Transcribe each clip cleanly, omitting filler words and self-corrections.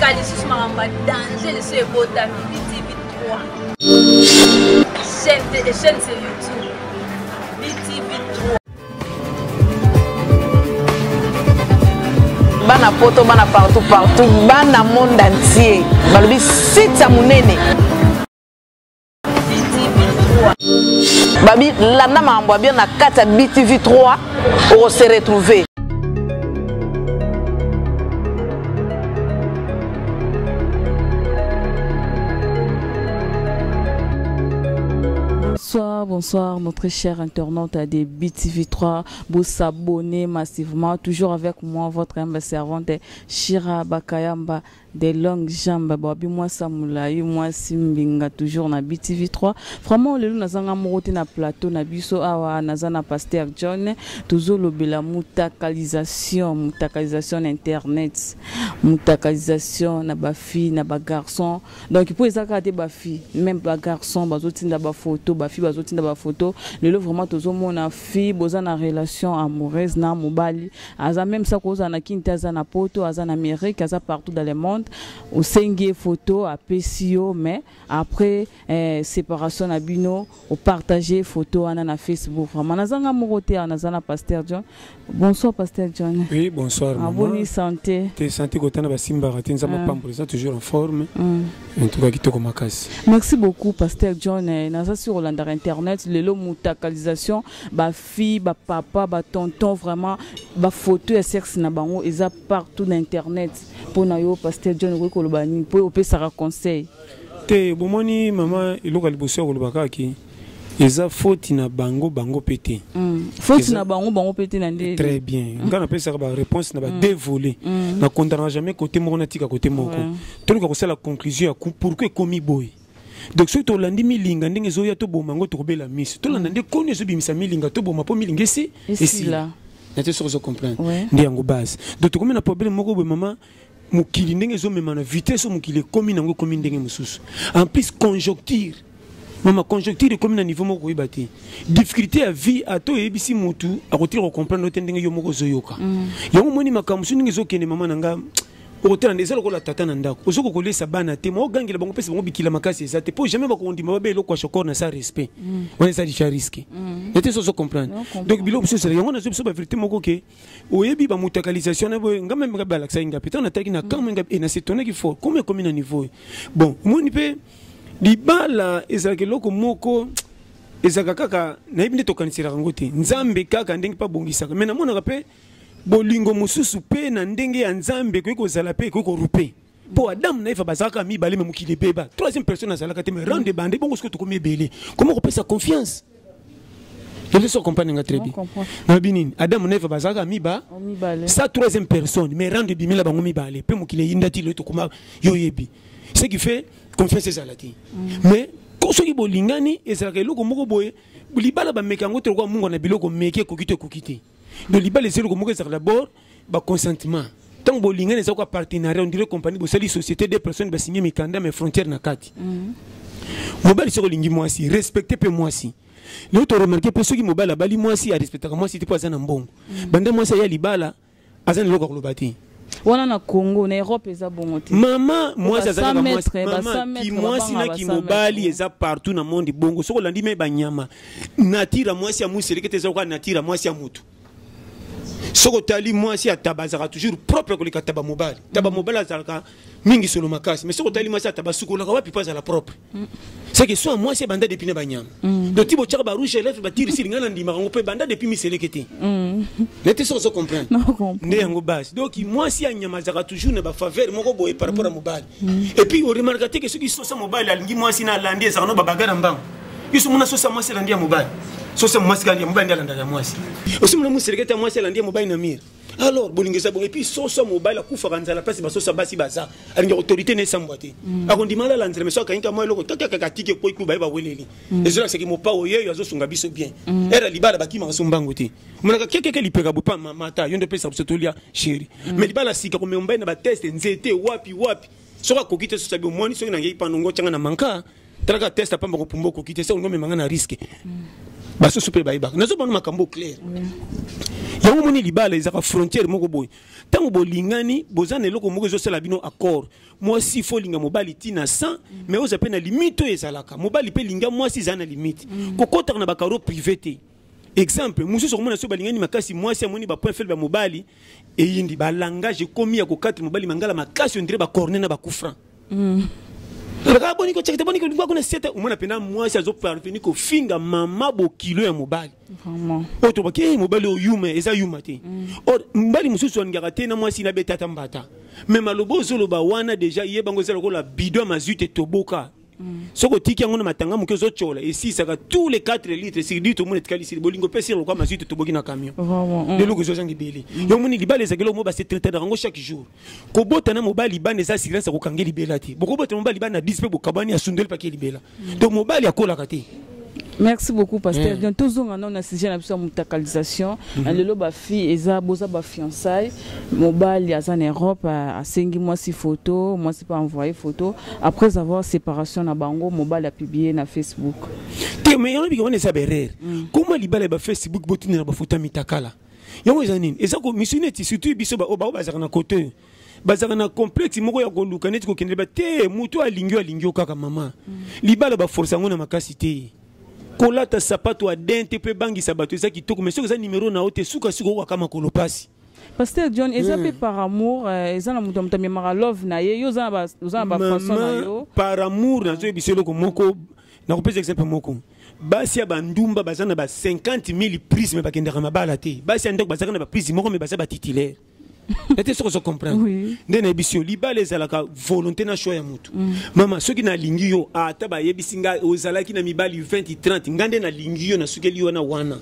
Kalisus Maramba, danger, c'est beau, BTV3. Chaîne sur YouTube. BTV3. Bana poto, bana partout, bana monde entier. Balobi site à Mounene. BTV3. Babi, landa mambo bien na kata BTV3 pour se retrouver. Bonsoir, notre cher internaute de BTV3. Vous s'abonnez massivement. Toujours avec moi, votre humble servante Shira Bakayamba des longues jambes. Babi moi Samoulaï, moi Simbinga, toujours na BTV3. Vraiment, le nazanga morote na plateau na biso awa nazana Pasteur John. Toujours le bela mutakalisation internet, mutakalisation na ba fille na ba garçon. Donc il faut ezaka ba fille, même ba garçon, ba zoti na ba photo, ba fille bazotinda ba photo lelo vraiment tozomona fille boza na relation amoureuse na mobali aza même ça koza na kinta za na poto aza na Amérique aza partout dans le monde au sengi photo à PCO mais après séparation na bino au partager photo ana na Facebook vraiment nazanga morote na Pasteur John. Bonsoir Pasteur John. Oui, bonsoir maman. Bonne santé. T'es santé kotana ba simba ratenza ma pambo toujours en forme. En tout cas kitoko makasi. Merci beaucoup Pasteur John. Naza sur Hollande internet lelo mutakalisation ba fille ba papa ba tonton vraiment ba photo et sexe na bango eza partout dans internet pour na yo Pasteur John ko kolobani pour opé ça conseil te bomoni maman iloka liboso kolobaka ki eza faute na bango pété faute na bango pété na ndé très bien ngana pesa ba réponse na ba dévolé na condamna jamais côté moko na tika côté moko to ko la conclusion ya pourquoi komi boy. Donc si tu landi milinga ndenge zoya to bomango to kobela miss to landa nde koni zo bimisa milinga to boma po milinga si ici là n'était sur zo comprendre ndi yango base donc to komena problème moko be maman mukili ndenge zo mema na vitesse mukili komi nango komi ndenge mususu en plus conjoncture maman conjoncture komi na niveau moko yebati difficulté à vie ato ebisi mutu akotira comprendre ndenge yo moko zoyoka yango moni makamsu ndenge zo kene maman nanga Autant des la tata nandako. Ozoko kolesa bana te mo gangela bango pesa bango bikila makasi ezate po jamais ba kondima ba belo kwa chokor na sa respect. On est ça déjà risqué. Était so comprendre. Donc bilo monsieur c'est yango na zo ba vérité moko ke oyebi ba mutakalisation na bo ngam même ba laksa inga peta na taki na kama inga na s'étonner qu'il faut combien na niveau. Bon, moi ni pe libala ezake loko moko ezaka kaka na ibinde tokanisira ngote. Nzambe kaka ndenge pa bongisa. Mais na mona rappel bolingo mususu pe na ndenge ya nzambe ko zala pe ko rupe po adam na ifa bazaka mi balé mukile beba troisième personne azala kate me rende bande bongo ce que to komi belé comment on peut sa confiance je ne sais comprendre nga très bien na binini adam na ifa bazaka mi ba sa troisième personne mais rende bimela bango mi balé pe mukile yindati le to koma yoyebi ce qui fait confiance ezalati mais ko soki bolingani ezalaka eloko moko boye libala ba mekango to ko mungo na biloko meke kokite de libérer les zéros comme ça d'abord bah consentement tant que l'ingénieur est encore partenariat on dirait compagnie de cette société des personnes va signer mes candidats mes frontières na kati mobile sur lingi moi si respecter peu moi si l'autre remarquer peu ceux qui mobile la bali moi si à respecter moi si tu pas un bon bande moi ça y a libala azan loko lobati wana na Congo na Europe eza bongote maman moi ça za moi qui moi si na ki mobile eza partout na monde bongo soko landi me banyama natira moi si amu selekete za kwa natira moi si amutu soko tali moi si atabazaka toujours propre ko likataba mobile taba mobile azalaka mingi solo makasi mais soko tali moi si atabasukola wapi pas à la propre c'est que soit moi si banda depuis na banyama donc tibo tchaka ba rouge lèvre ba tire si ngana ndima ngo pe banda depuis mi selekete n'était so comprendre ndé yango base donc moi si anyama zaka toujours na ba faveur moko boye par rapport à mobile et puis on remarque que ceux qui sont ça mobile alingi moi si na landi za no babagara mbang ils mona so ça moi si landi ya mobile so ça moi si landi ya mobile ndalanda ya moi si aussi mona muselekete moi si landi ya mobile na mir alors bolingeza bon et puis so mobile akufa kanza la place ba so basi baza alingi autorité ne sambwate akondimala la nzela mais so kainga moi loko kaka tike ko ikuba ba weleli ezela c'est que mo pa oyeyo azo sunga biso bien era libala bakima so mbango te mona keke lipeka bupa mata yonde pesa so tolia chéri mais libala sika ko memba na ba test nzete wapi so ka kokite so sabi moni so na ngai panongo changa na manka traka test pa mboko pumbo kokite so ngome manga na risque baso super baibaka nazo bana makambo clair yango moni libala ezaka frontière moko boy tango bolingani bozana eloko moko ezosala bino accord mwasi fo linga mobali tina 100 mais oza pe na limite oyo ezalaka mobali pe linga mwasi eza na limite kokotaka na bakaro privé te exemple mususu komona so balingani makasi mwasi amoni ba point faible ba mobali eyindi ba langage komi ya kokati mobali mangala makasi ondire ba corner na ba coup franc Raka boniko chekete boniko lingwa kuna sete umona pena mwasi azo parvenir ko finga mama bo kilo ya mobali. Vraiment. Oto baki mobali o yuma eza yuma te. Or mbali mususu wangaka te na mwasi na betata mbata. Mais malobo zoloba wana déjà yebango zelo ko la bidon mazute toboka. Soko tiki yango na matanga muke zo chola et si ça tous les 4 litres si dit tout monde etkali si bolingo pesi lo kwa mazute toboki na camion. Vraiment. De loko zo zangi beli. Yo moni libale za kelo mo ba se traiter rango chaque jour. Ko bota na mobali bane za silence ko kangeli belati. Boko bota mobali bana dispe bo kabani ya sundel pa ke libela. Donc mobali akola kati. Merci beaucoup, Pasteur. Bien, toujours, on a sujet à la mutualisation. Le ba fille, eza boza ba fiançailles. Mobile, y a en Europe, à 5 mois si photo, moi c'est pas envoyé photo. Après avoir séparation na bango, mobile a publié na Facebook. Mais on a bien ça berrer. Comment libale ba Facebook botine na ba photo mitakala. Yango ezanini. Eza ko missioneti surtout biso ba oba bazaka na côté. Bazaka na complexe moko ya koluka neti ko kendeba te mutu alingio kaka mama. Libale ba force ngona makasi te. Kolata sapato a dente pe bangi sabato eza kitoko mais soki eza numéro na ote suka suka kama kolopasi. Pasteur John, eza pe par amour, eza na mutu mtamia mara love na ye, yo za ba façon na yo. Par amour na zo ebiselo ko moko na kopesa exemple moko. Basi ya bandumba bazana ba 50,000 prises mais bakendaka mabala te. Basi ya ndoko bazaka na ba prise moko mais bazaba titulaire. Était sûr que je comprends. Oui. Ndena ebisio libale ezalaka volonté na choix ya mutu. Mama soki na lingi yo ata ba yebisinga ozalaki na mibali 20 30 ngande na lingi yo na sukeli yo na wana.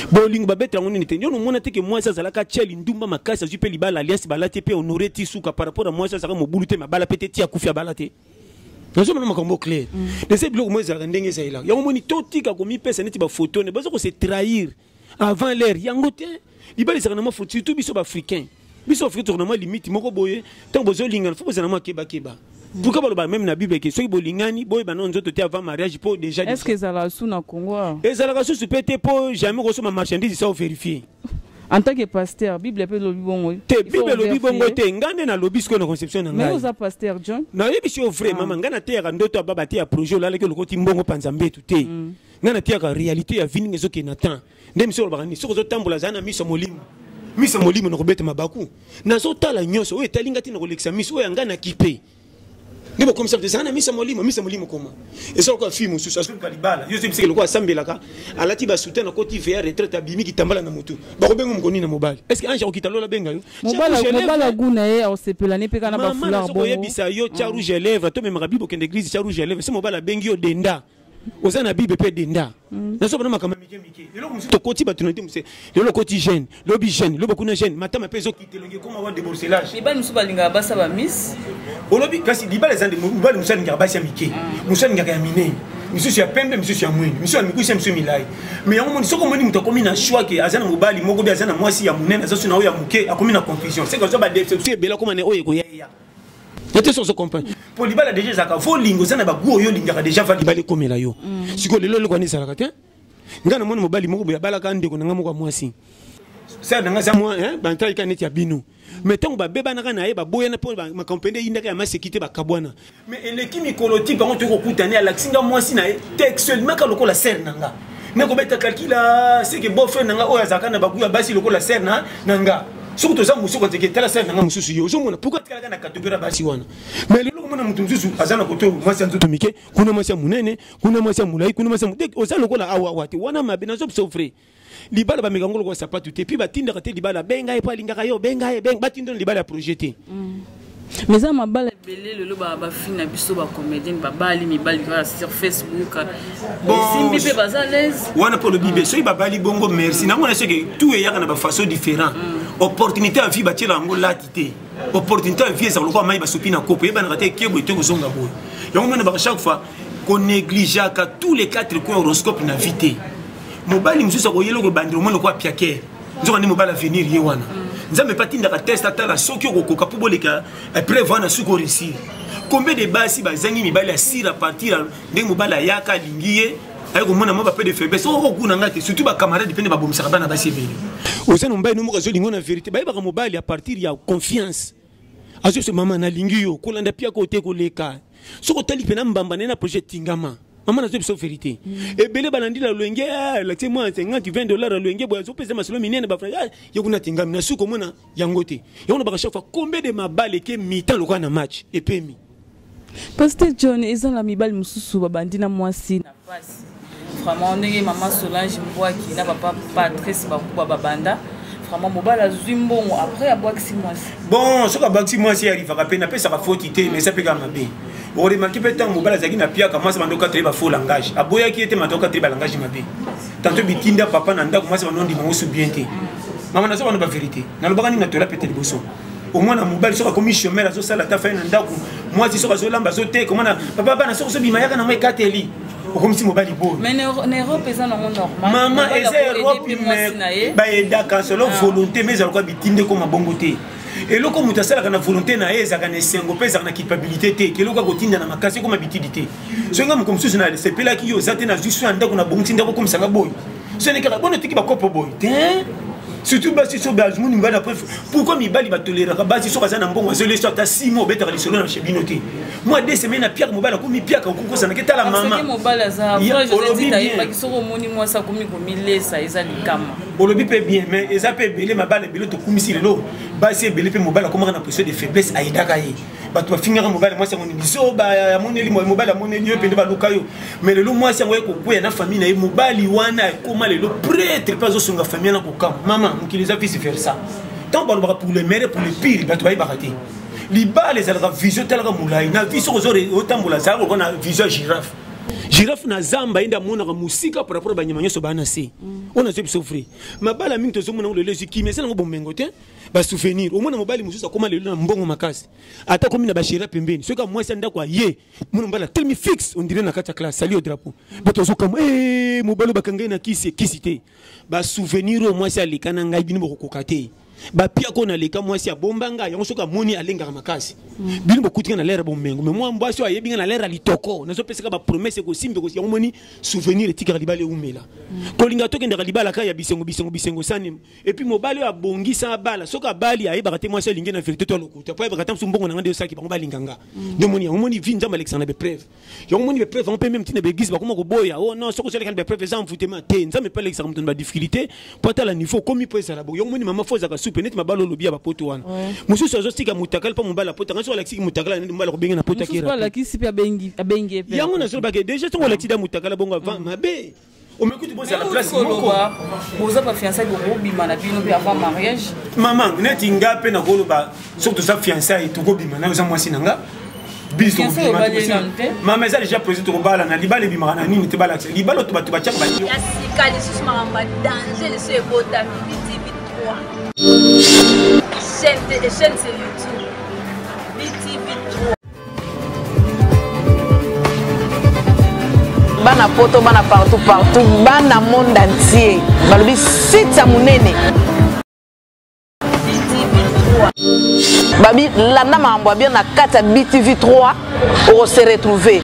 Bo lingi ba beta ngoni nite. Yo no mona te ke moi ça zalaka cheli ndumba makasa jupe libala alliance balate pe honorer ti suka par rapport à moi ça zaka mobulu te mabala peut-être ti akufi balate. Nous sommes makambo clair. De ces blocs moi zaka ndenge ça ila. Ya moni totika ko mi pesa neti ba photo ne bazo ko se trahir avant l'heure yango te. Libale zaka na ma photo surtout biso ba africain. Biso africain tournement limite moko boye tant bozo lingana faut boza na ma keba. Pourquoi baloba même na Bible que ceux qui bolingani boye ba non nzoto te avant mariage pour déjà. Est-ce que ça la sous na Congo? Et ça la sous peut-être pour jamais recevoir marchandise ça vérifier. En tant que pasteur, Bible peut le bon. Te Bible le bibongo te ngande na lobi ko na conception na ngai. Mais vous pasteur John? Na yebi si vrai maman ngana te ya ndoto baba te ya projet la ke lokoti mbongo panzambe tout te. Ngana te ya réalité ya vini ngezo ke natan. Ndem so ba ni so zo tambola zana miso molimo. Miso molimo na kobeta mabaku. Na zo tala nyoso oyo talinga tina kolekisa miso oyo ngana kipe. Nebo comme ça de zana miso molimo comment. Et ça quoi film sous ça kalibala. Yo zimseke lokwa sambelaka. Alati ba soutien na koti VR retraite abimi kitambala na mutu. Ba kobengo mkoni na mobile. Est-ce que anja okitalola benga yo? Mobile guna ye au sepela ne peka na ba foulard bon. Mama yebisa yo cha rouge à lèvres, to me marabi bokende église cha rouge à lèvres. C'est mobile bengi yo denda. Ozana bibe pe denda. Na so bana makama mike. Lelo musu to koti batunete muse. Lelo koti jeune, lobi jeune, lobo kuna jeune. Matama pezo kitelonge comme avoir déborcelage. Libal musu balinga basa ba miss. Olobi kasi libal ezande mobile musu ninga basa mike. Musu ninga ya mine. Musu ya pembe, musu ya mwini. Musu ya mikusi musu milai. Mais yango moni soko moni muto komi na choix ke azana mobile moko bi azana mwasi ya munene azasu na oya muke akomi na confusion. C'est que ça ba déception bela comme na oye ko ya. C'était sur ce comprendre. Pour libala déjà ça ka fo lingo sana ba go yo linga déjà va libala comme la yo. Siko lelo ko ni sala ka te. Ngana moni mobali moko ya bala ka ndeko nanga moko mwasi. Ça nanga za moi bantai ka neti ya bino. Mais tant ba beba na kana ye ba boya na po ma compagnie inda ka ma sécurité ba kabwana. Mais l'équipe mikolotique ba on te kokutani ala kinga mwasi na textuellement ka lokola ser nanga. Nako beta kalkila c'est que beau frère nanga o azaka na ba kuya basi lokola ser na nanga. Surtout ça musu quand que tela ser nanga musu yo zo mona pourquoi tkala na katobera basi wana mais lelo mona mutu musu azana koto mwasi nzoto mike kuna mwasi munene kuna mwasi mulai kuna mwasi mudek ozana kola awa wati wana mabena zo sofre libala ba mekangolo ko sapatu te puis batinda kate libala benga e pa lingaka yo benga e benga batindo libala projeté mais ça mabala belé le ba fina biso ba comédien ba bali mi bali sur Facebook bon simbi pe bazalaise wana pour le bibé so ba bali bongo merci na mona que tout est yaka na ba façon différent opportunité à vie ba tela ngo latité opportunité à vie ça lokwa mai ba sopi na kopo yeba na kate kebo te ko zonga boy yango mona ba chaque fois qu'on néglige ka tous les 4 coins horoscope na vité mobali mzusa ko yelo ko bandiro mo lokwa piake nzoka ni mobali avenir ye wana nzambe patinda ka test atala soki okokoka po boleka prévoir na suko réussir combien de basi bazangi mibali asira partir ndenge mobali ayaka lingiye ayo komona mo ba peu de faiblesse o kuna ngati surtout ba camarade pene ba bomisaka bana ba sebele ozana mbaye no moka zo lingo na vérité ba ba mobile à partir ya confiance azo se mama na lingi yo kolanda pia ko te ko leka soko tali pena mbamba na projet tingama mama na zo biso vérité ebele balandi la lwenge la te moi 50 $20 lwenge boya zo pesa masolo minene ba frère yo kuna tingama na suko mona yangote yo na ba chaque fois combien de mabale ke mi-temps lokwa na match epemi Pasteur John eza la mibali mususu babandi na mwasi na pasi vraiment ndenge maman Solange Mbwaki na papa Patrice bakuba babanda vraiment mobala zwimbongo après abwaki mwasi bon soka abwaki mwasi arrive ka pena pesa ka faute te mais ça peut quand même on remarque peut tant mobala zaki na pia ka mwasi bandoka très ba faux langage aboya ki était matoka très ba langage mabe tantôt bitinda papa na ndako mwasi banondi mongo bien te maman na so bano ba vérité na lobaka ni na tola peut-être boson au moins na mobile soka komi chemin la zo sala ta fa na ndako mwasi soka zo lamba zo te comment na papa bana soka so bima yaka na mai kateli comme si mobile beau mais n'Europe est normal maman eza Europe mais ba eda quand solo volonté mais alko bitinde comme bongote et loko mutasala kana volonté na eza kana sengo pesa na culpabilité te ke loko kotinda na makasi comme bitidité so ngam comme sous na c'est pela ki yo zate na juste ndako na bongote ndako comme sanga boy ce n'est que la bonne tiki ba kopo boy surtout basi so belge mon ngana preuve pourquoi mi bali ba tolérer basi so kazana mbongo zo leso ta 6 mois beta lisolo na chebinoté moi 2 semaines na Pierre Mobala ko mi Pierre ko ko sana keta la maman parce que Mobala za je dis ta ba kisoko moni moi sa komi ko milesa eza likama olobi pe bien mais eza pe belé mabala belé to kumisi lelo basi belé pe Mobala ko na pression de faiblesse aidaka ye bato bafinga Mobala moi sa ngoni biso ba moneli Mobala moneli yo pende ba lukayo mais lelo moi sa ngoye ko kuya na famille na ye Mobali wana koma lelo prêtre pas zo sunga famille na ko kam maman qui les a vice versa tant pour le meilleur pour le pire bato ba baraté liba les alga vision telga mulai na vision ko zore otambola za ko na vision girafe girafe na zamba inda mona ka musika pour rapport ba nyama so bana se on a souffrir mabala mingi to zo mona le leziki mais c'est ngo bombengo te ba souvenir au mona mobali mususa koma lelo na mbongo makasi ata komi na ba shira pembeni soka moi sanda kwa ye mona mbala telmi fixe on dirait na kata classe sali au drapeau bato zo comme mobali bakanga na kisite ba souvenir au moi ça likana ngai bino bokokate ba pia ko na leka moi si abombanga yango soka moni alenga makasi bino bokutika na lera bombengo mais moi mbwaso ayebinga na lera litoko nazo peseka ba promesse ko simbe ko yango moni souvenir etika libale umela ko linga to kenda libala ka ya bisengo sani et puis mobali abongisa bala soka bali ayeba kate moi si linga na vérité to lokuta po ayeba kate mbongo na ngande saki ba balinganga de moni yango moni vinja Alexandre be preuve yango moni be preuve on peut même tine be gis ba comment ko boya oh non soko sele kan be preuve ça mfutema te nza me pas Alexandre mton ba difficulté pour ta la niveau comme il peut ça la bo yango moni mama foza ka peut-être mabalo lobia ba poto wana mususu azostika mutakala pa mobala poto ngaso alexiki mutakala ndi mbala kobenga na poto akira mususu alexiki pe abengi pe yango na so ba ke déjà to alexida mutakala bongo avant mabe on m'écoute bon c'est la place moko boza pa fiançailles bo bima na bino pe avant mariage maman neti nga pe na koloba surtout ça fiançailles to ko bima na za mwasi nanga biso maman ça déjà posé to bala na libala bima na nini te bala libala to batu ba chaka ba ya sikali susu mamba danger le se bota BTV3 chaîne c'est YouTube BTV3 bana poto bana partout bana monde entier balobi site munene BTV3 babi landa mambo bien na kata BTV3 on se retrouver